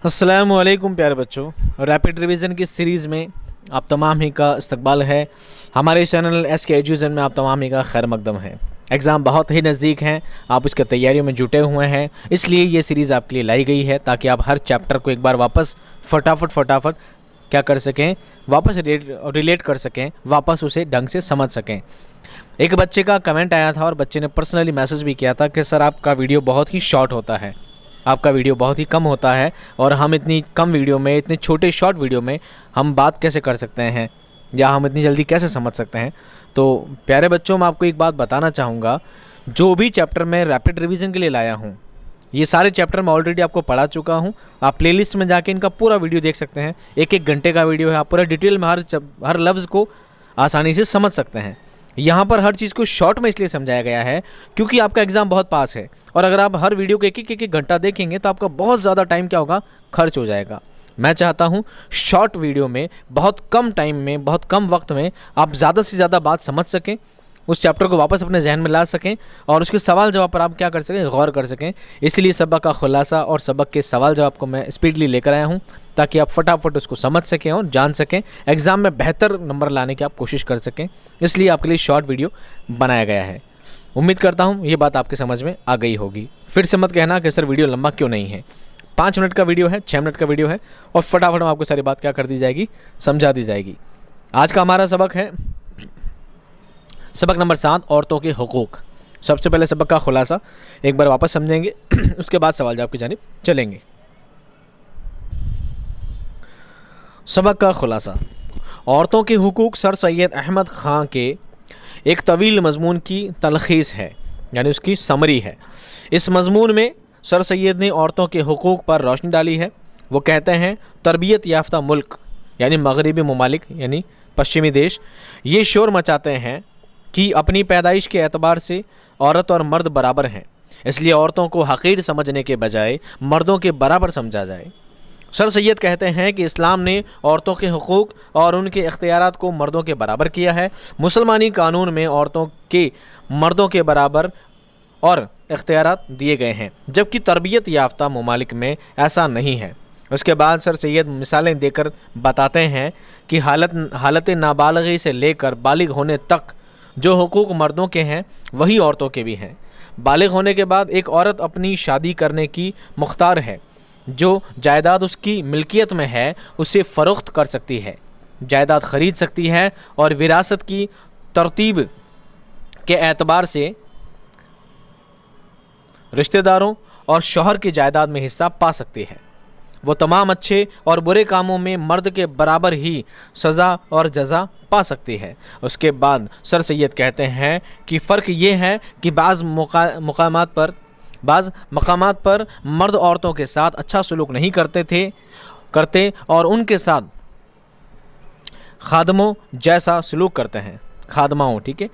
अस्सलामुअलैकुम प्यारे बच्चों, रैपिड रिवीजन की सीरीज़ में आप तमाम ही का इस्तकबाल है। हमारे चैनल SK एजुकेशन में आप तमाम ही का खैर मकदम है। एग्ज़ाम बहुत ही नज़दीक हैं, आप इसके तैयारियों में जुटे हुए हैं, इसलिए ये सीरीज़ आपके लिए लाई गई है ताकि आप हर चैप्टर को एक बार वापस फटाफट क्या कर सकें, वापस रिलेट कर सकें, वापस उसे ढंग से समझ सकें। एक बच्चे का कमेंट आया था और बच्चे ने पर्सनली मैसेज भी किया था कि सर आपका वीडियो बहुत ही शॉर्ट होता है, आपका वीडियो बहुत ही कम होता है और हम इतनी कम वीडियो में, इतने छोटे शॉर्ट वीडियो में हम बात कैसे कर सकते हैं या हम इतनी जल्दी कैसे समझ सकते हैं। तो प्यारे बच्चों, मैं आपको एक बात बताना चाहूँगा, जो भी चैप्टर मैं रैपिड रिवीजन के लिए लाया हूँ, ये सारे चैप्टर मैं ऑलरेडी आपको पढ़ा चुका हूँ। आप प्लेलिस्ट में जाके इनका पूरा वीडियो देख सकते हैं। एक एक घंटे का वीडियो है, आप पूरा डिटेल में हर लफ्ज़ को आसानी से समझ सकते हैं। यहाँ पर हर चीज़ को शॉर्ट में इसलिए समझाया गया है क्योंकि आपका एग्ज़ाम बहुत पास है और अगर आप हर वीडियो को एक घंटा देखेंगे तो आपका बहुत ज़्यादा टाइम क्या होगा, खर्च हो जाएगा। मैं चाहता हूँ शॉर्ट वीडियो में बहुत कम टाइम में, बहुत कम वक्त में आप ज़्यादा से ज़्यादा बात समझ सकें, उस चैप्टर को वापस अपने जहन में ला सकें और उसके सवाल जवाब पर आप क्या कर सकें, गौर कर सकें। इसलिए सबक का खुलासा और सबक के सवाल जवाब को मैं स्पीडली लेकर आया हूँ ताकि आप फटाफट उसको समझ सकें और जान सकें, एग्ज़ाम में बेहतर नंबर लाने की आप कोशिश कर सकें। इसलिए आपके लिए शॉर्ट वीडियो बनाया गया है। उम्मीद करता हूँ ये बात आपके समझ में आ गई होगी। फिर से मत कहना कि सर वीडियो लंबा क्यों नहीं है। 5 मिनट का वीडियो है, 6 मिनट का वीडियो है और फटाफट आपको सारी बात क्या कर दी जाएगी, समझा दी जाएगी। आज का हमारा सबक है सबक नंबर 7, औरतों के हुकूक। सबसे पहले सबक का खुलासा एक बार वापस समझेंगे उसके बाद सवाल जवाब की जानिब चलेंगे। सबक का खुलासा, औरतों के हुकूक सर सैयद अहमद ख़ान के एक तवील मज़मून की तलख़ीस है, यानी उसकी समरी है। इस मज़मून में सर सैयद ने औरतों के हुकूक पर रोशनी डाली है। वो कहते हैं तरबियत याफ्ता मुल्क यानी मगरबी ममालिक यानी पश्चिमी देश ये शोर मचाते हैं कि अपनी पैदाइश के एतबार से औरत और मर्द बराबर हैं, इसलिए औरतों को हक़ीर समझने के बजाय मर्दों के बराबर समझा जाए। सर सैयद कहते हैं कि इस्लाम ने औरतों के हुकूक और उनके इख्तियारात को मर्दों के बराबर किया है। मुसलमानी कानून में औरतों के मर्दों के बराबर और इख्तियारात दिए गए हैं, जबकि तरबियत याफ्ता ममालिक में ऐसा नहीं है। उसके बाद सर सैयद मिसालें देकर बताते हैं कि हालत नाबालगी से लेकर बालिग होने तक जो हुकूक मर्दों के हैं वही औरतों के भी हैं। बालिग होने के बाद एक औरत अपनी शादी करने की मुख्तार है। जो जायदाद उसकी मिल्कियत में है उसे फ़रोख्त कर सकती है, जायदाद ख़रीद सकती है और विरासत की तरतीब के एतबार से रिश्तेदारों और शौहर की जायदाद में हिस्सा पा सकती है। वो तमाम अच्छे और बुरे कामों में मर्द के बराबर ही सज़ा और जज़ा पा सकती है। उसके बाद सर सैयद कहते हैं कि फ़र्क ये है कि बाज़ मकामात पर मर्द औरतों के साथ अच्छा सलूक नहीं करते और उनके साथ खादमों जैसा सलूक करते हैं, खादमाओं, ठीक है।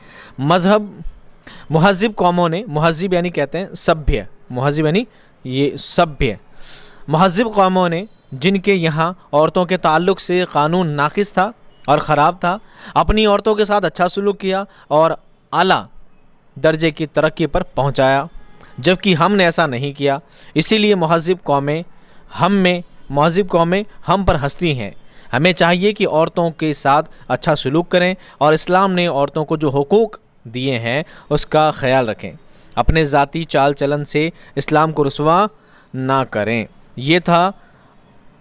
महज़िब कौमों ने, महज़िब यानी कहते हैं सभ्य, महज़िब यानी ये सभ्य, महज़िब कौमों ने जिनके यहाँ औरतों के ताल्लुक़ से कानून नाक़िस था और ख़राब था, अपनी औरतों के साथ अच्छा सलूक किया और आला दर्जे की तरक्की पर पहुँचाया, जबकि हमने ऐसा नहीं किया। इसीलिए महज़िब कौमें हम पर हंसती हैं। हमें चाहिए कि औरतों के साथ अच्छा सलूक करें और इस्लाम ने औरतों को जो हुकूक दिए हैं उसका ख्याल रखें, अपने ज़ाती चाल चलन से इस्लाम को रुसवा ना करें। ये था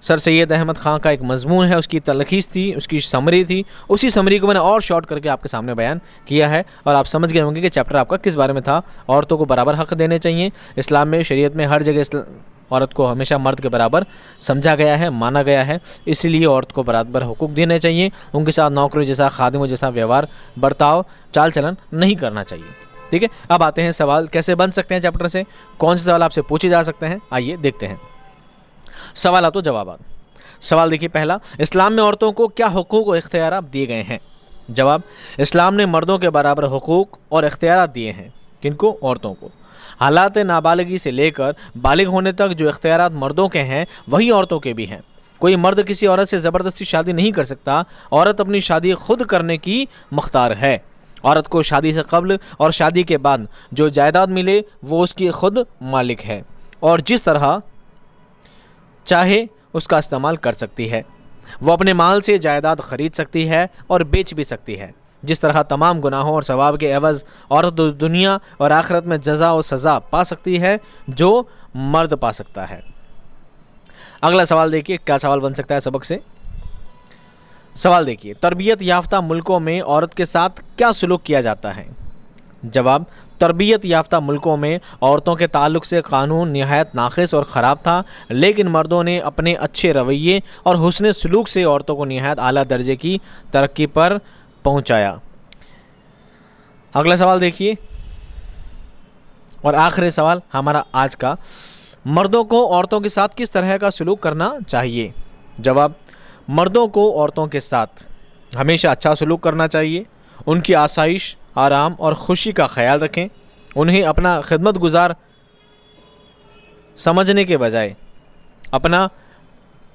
सर सैयद अहमद ख़ान का एक मज़मून है, उसकी तलख़ीस थी, उसकी समरी थी। उसी समरी को मैंने और शॉर्ट करके आपके सामने बयान किया है और आप समझ गए होंगे कि चैप्टर आपका किस बारे में था। औरतों को बराबर हक़ देने चाहिए। इस्लाम में, शरीयत में हर जगह औरत को हमेशा मर्द के बराबर समझा गया है, माना गया है। इसीलिए औरत को बराबर हुकूक देने चाहिए। उनके साथ नौकरी जैसा, खादिमों जैसा व्यवहार, बर्ताव, चाल चलन नहीं करना चाहिए, ठीक है। अब आते हैं सवाल कैसे बन सकते हैं चैप्टर से, कौन से सवाल आपसे पूछे जा सकते हैं, आइए देखते हैं सवाल तो जवाब। सवाल देखिए पहला, इस्लाम में औरतों को क्या हुकूक और इख्तियारात दिए गए हैं। जवाब, इस्लाम ने मर्दों के बराबर हुकूक और इख्तियारात दिए हैं। किनको? औरतों को। हालात नाबालिगी से लेकर बालिग होने तक जो इख्तियारात मर्दों के हैं वही औरतों के भी हैं। कोई मर्द किसी औरत से ज़बरदस्ती शादी नहीं कर सकता। औरत अपनी शादी खुद करने की मुख्तार है। औरत को शादी से कब्ल और शादी के बाद जो जायदाद मिले वो उसकी खुद मालिक है। और जिस तरह चाहे उसका इस्तेमाल कर सकती है। वो अपने माल से जायदाद खरीद सकती है और बेच भी सकती है। जिस तरह तमाम गुनाहों और सवाब के एवज़ औरत दुनिया और आखिरत में जज़ा और सज़ा पा सकती है जो मर्द पा सकता है। अगला सवाल देखिए, क्या सवाल बन सकता है सबक से। सवाल देखिए, तरबियत याफ्ता मुल्कों में औरत के साथ क्या सलूक किया जाता है। जवाब, तरबियत याफ्ता मुल्कों में औरतों के ताल्लुक़ से कानून निहायत नाक़िस और ख़राब था, लेकिन मर्दों ने अपने अच्छे रवैये और हुस्न सलूक से औरतों को निहायत आला दर्जे की तरक्की पर पहुंचाया। अगला सवाल देखिए और आखिरी सवाल हमारा आज का, मर्दों को औरतों के साथ किस तरह का सलूक करना चाहिए। जवाब, मर्दों को औरतों के साथ हमेशा अच्छा सलूक करना चाहिए। उनकी आसाइश, आराम और खुशी का ख्याल रखें। उन्हें अपना खिदमत गुजार समझने के बजाय अपना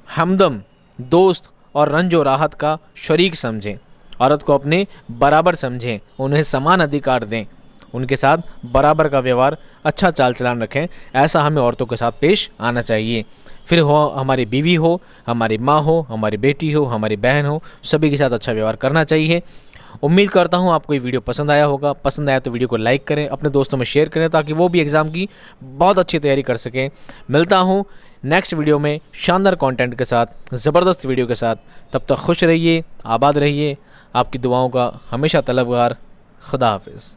हमदम, दोस्त और रंजो राहत का शरीक समझें। औरत को अपने बराबर समझें, उन्हें समान अधिकार दें, उनके साथ बराबर का व्यवहार, अच्छा चाल चलन रखें। ऐसा हमें औरतों के साथ पेश आना चाहिए। फिर हो हमारी बीवी हो, हमारी माँ हो, हमारी बेटी हो, हमारी बहन हो, सभी के साथ अच्छा व्यवहार करना चाहिए। उम्मीद करता हूँ आपको ये वीडियो पसंद आया होगा। पसंद आया तो वीडियो को लाइक करें, अपने दोस्तों में शेयर करें ताकि वो भी एग्ज़ाम की बहुत अच्छी तैयारी कर सकें। मिलता हूँ नेक्स्ट वीडियो में शानदार कंटेंट के साथ, ज़बरदस्त वीडियो के साथ। तब तक खुश रहिए, आबाद रहिए। आपकी दुआओं का हमेशा तलबगार। खुदा हाफिज़।